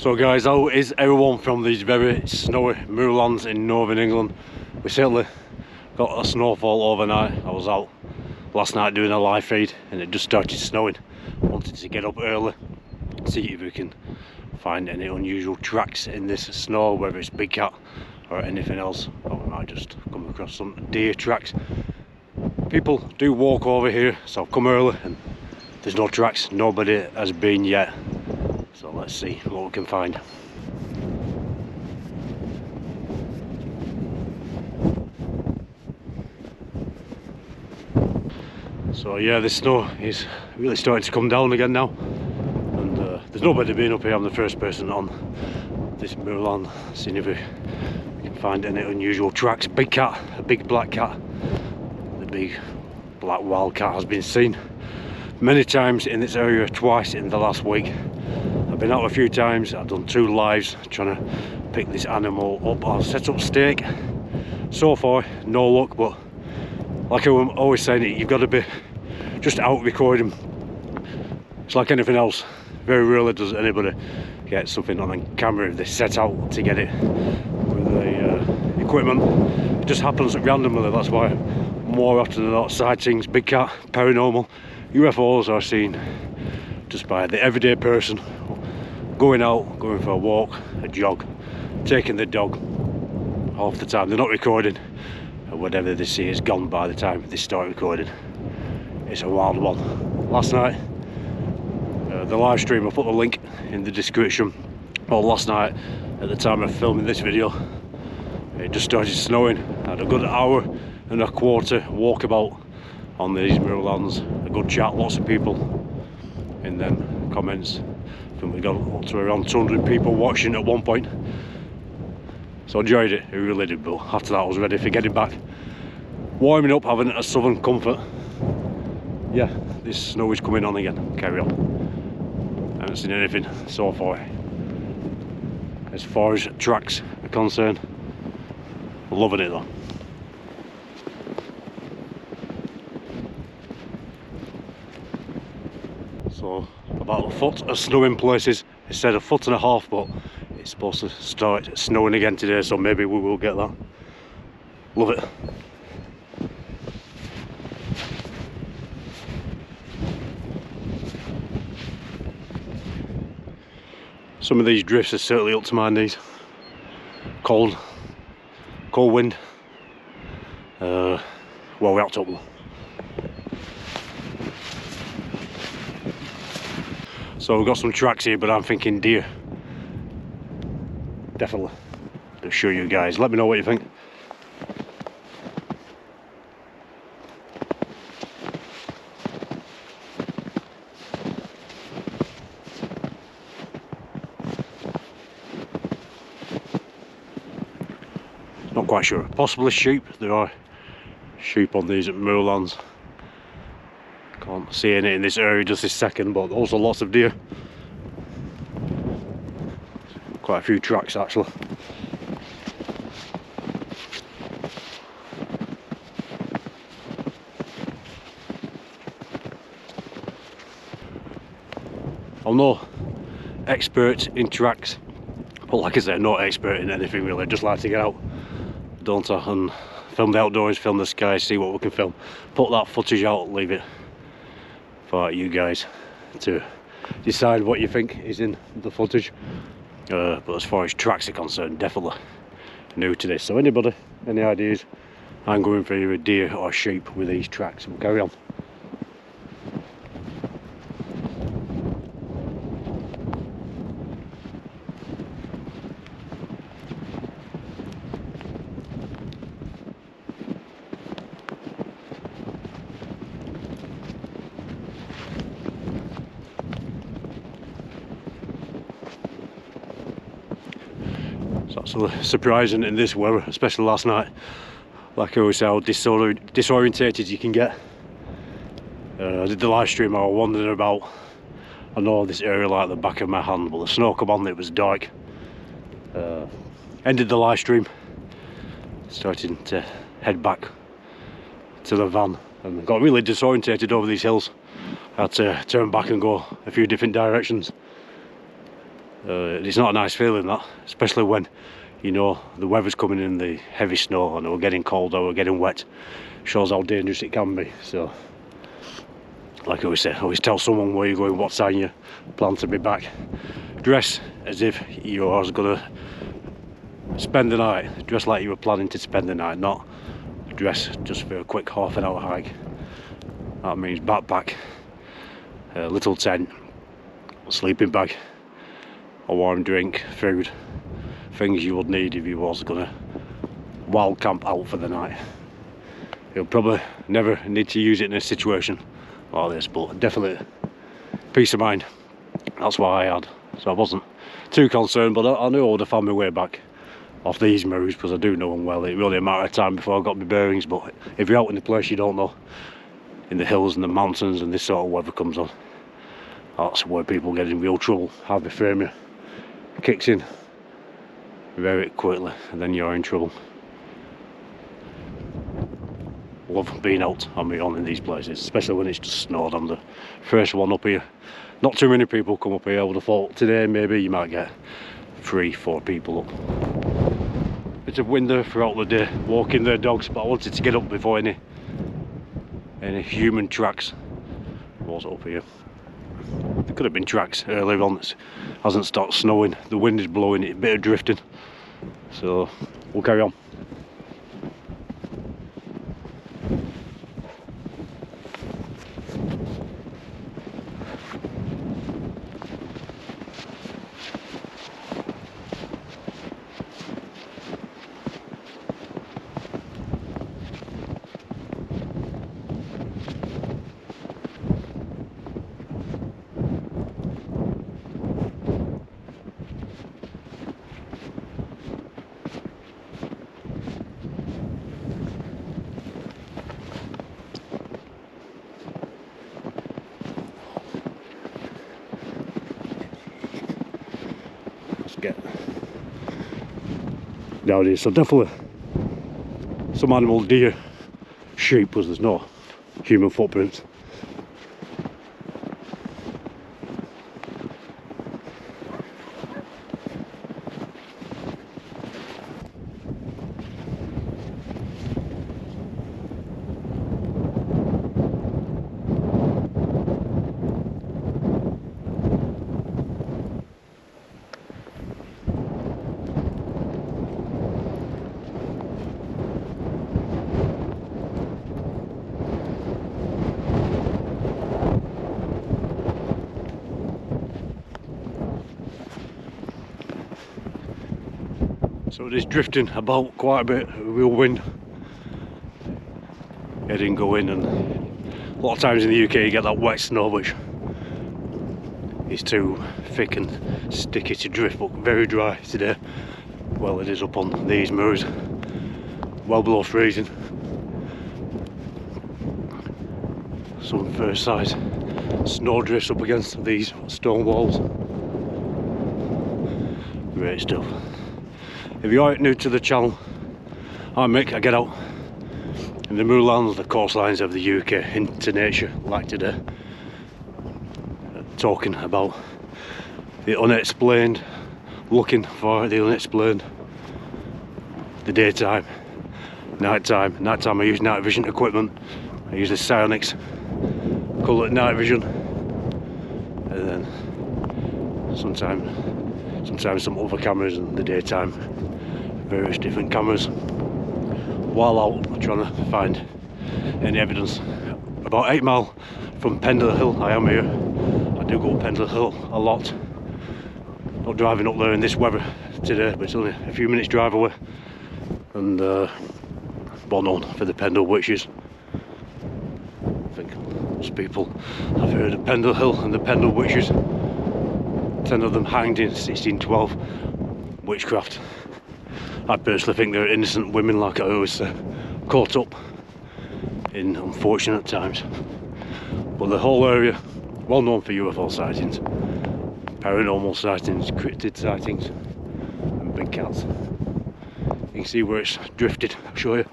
So guys, how is everyone from these very snowy moorlands in northern England? We certainly got a snowfall overnight. I was out last night doing a live feed and it just started snowing. Wanted to get up early, see if we can find any unusual tracks in this snow, whether it's big cat or anything else, or we might just come across some deer tracks. People do walk over here, so I've come early and there's no tracks, nobody has been yet. So let's see what we can find. So yeah, the snow is really starting to come down again now, and there's nobody been up here. I'm the first person on this moorland, seeing if we can find any unusual tracks. Big cat, a big black cat, the big black wild cat has been seen many times in this area, twice in the last week. I've been out a few times. I've done 2 lives trying to pick this animal up. I've set up stake. So far, no luck, but like I'm always saying, you've got to be just out recording. It's like anything else. Very rarely does anybody get something on camera if they set out to get it with the equipment. It just happens randomly. That's why more often than not, sightings, big cat, paranormal, UFOs are seen just by the everyday person going out, going for a walk, a jog, taking the dog. Half the time they're not recording, and whatever they see is gone by the time they start recording. It's a wild one. Last night, the live stream, I'll put the link in the description. Well, last night at the time of filming this video, it just started snowing. I had a good hour and a quarter walkabout on these moorlands, a good chat, lots of people in them comments. I think we got up to around 200 people watching at one point, so I enjoyed it, I really did. But after that I was ready for getting back, warming up, having a southern comfort. Yeah, this snow is coming on again. Carry on. I haven't seen anything so far as tracks are concerned. Loving it though. So about a foot of snow in places. It said 1.5 foot, but it's supposed to start snowing again today, so maybe we will get that. Love it. Some of these drifts are certainly up to my knees. Cold wind. Well, we have to. So we've got some tracks here, but I'm thinking deer. Definitely. I'll show you guys. Let me know what you think. Not quite sure. Possibly sheep. There are sheep on these moorlands. Can't see any in this area just this second, but also lots of deer. Quite a few tracks actually. I'm no expert in tracks, but like I said, not expert in anything really. Just like to get out, don't I, and film the outdoors, film the sky, see what we can film. Put that footage out, leave it for you guys to decide what you think is in the footage. But as far as tracks are concerned, definitely new to this. So anybody, any ideas? I'm going for either deer or sheep with these tracks. We'll carry on. It's absolutely surprising in this weather, especially last night. Like I always say, how disorientated you can get. I did the live stream, I was wandering about. I know this area like the back of my hand, but the snow come on, it was dark. Ended the live stream, starting to head back to the van, and got really disorientated over these hills. I had to turn back and go a few different directions. It's not a nice feeling, that, especially when you know the weather's coming in, the heavy snow, and we're getting cold or we're getting wet. Shows how dangerous it can be. So like I always say, always tell someone where you're going, what time you plan to be back. Dress as if you are gonna spend the night. Dress like you were planning to spend the night, not dress just for a quick half-an-hour hike. That means backpack, a little tent, a sleeping bag, a warm drink, food, things you would need if you was gonna wild camp out for the night. You'll probably never need to use it in a situation like this, but definitely peace of mind. That's what I had, so I wasn't too concerned, but I knew I would have found my way back off these moves, because I do know them well. It was only a matter of time before I got my bearings. But if you're out in a place you don't know, in the hills and the mountains, and this sort of weather comes on, that's where people get in real trouble. Hypothermia kicks in very quickly, and then you're in trouble. Love being out on my own in these places, especially when it's just snowed. I'm the first one up here. Not too many people come up here. I would have thought today maybe you might get 3-4 people up. Bit of window throughout the day, walking their dogs, but I wanted to get up before any human tracks was up here. There could have been tracks earlier on. It hasn't started snowing, the wind is blowing, it's a bit of drifting, so we'll carry on. Get nowadays, so definitely some animal, deer, sheep, because there's no human footprints. So it is drifting about quite a bit, real wind getting going, and a lot of times in the UK you get that wet snow which is too thick and sticky to drift, but very dry today. Well, it is up on these moors, well below freezing. Some first size snow drifts up against these stone walls. Great stuff. If you are new to the channel, I'm Mick. I get out in the moorlands, the coastlines of the UK, into nature like today, talking about the unexplained, looking for the unexplained, the daytime, nighttime. Nighttime I use night vision equipment. I use the Psionics, colour night vision, and then sometimes some other cameras in the daytime, various different cameras. While out, I'm trying to find any evidence. About 8 miles from Pendle Hill, I am here. I do go up Pendle Hill a lot. Not driving up there in this weather today, but it's only a few minutes drive away. And well known for the Pendle witches. I think most people have heard of Pendle Hill and the Pendle witches. 10 of them hanged in 1612. Witchcraft. I personally think they're innocent women, like I always say, caught up in unfortunate times. But the whole area, well known for UFO sightings, paranormal sightings, cryptid sightings, and big cats. You can see where it's drifted, I'll show you.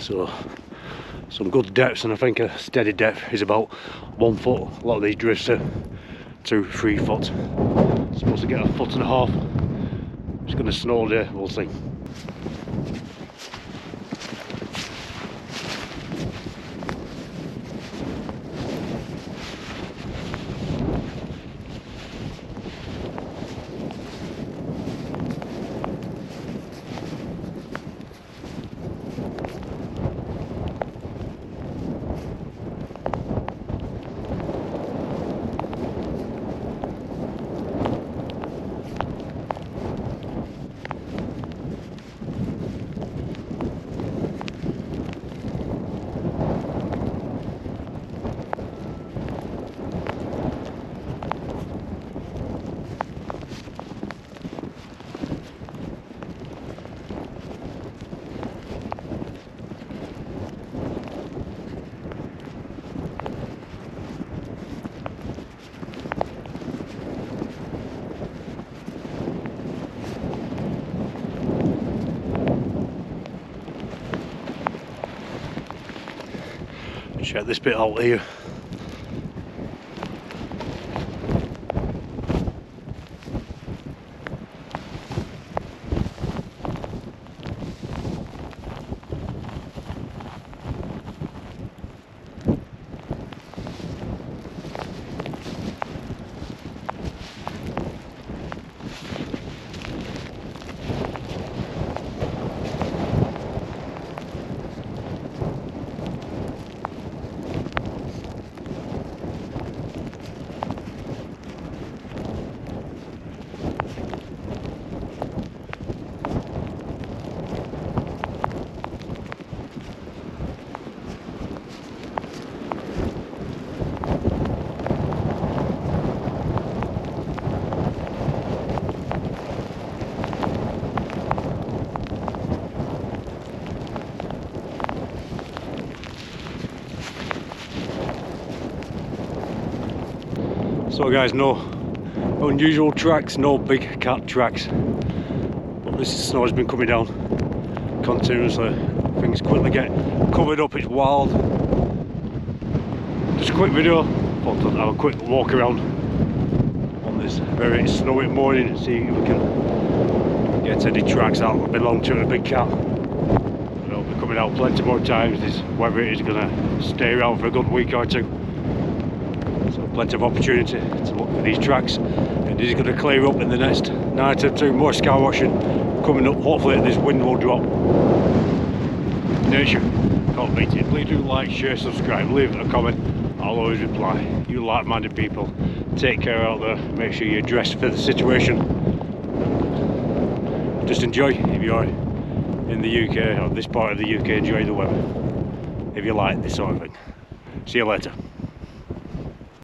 so some good depths, and I think a steady depth is about 1 foot. A lot of these drifts are 2-3 foot. Supposed to get 1.5 foot. It's going to snow there, we'll see. Check this bit out here. So guys, no unusual tracks, no big cat tracks, but this snow has been coming down continuously. Things quickly get covered up, it's wild. Just a quick video, thought I'd have a quick walk around on this very snowy morning and see if we can get any tracks out that belong to the big cat. It'll be coming out plenty more times. This weather is going to stay around for a good week or two. So plenty of opportunity to look at these tracks. It is going to clear up in the next night or two. More sky washing coming up. Hopefully this wind will drop. Nature, can't beat it. Please do like, share, subscribe, leave a comment. I'll always reply. You like-minded people, take care out there. Make sure you're dressed for the situation. Just enjoy. If you're in the UK or this part of the UK, enjoy the weather. If you like this sort of thing. See you later.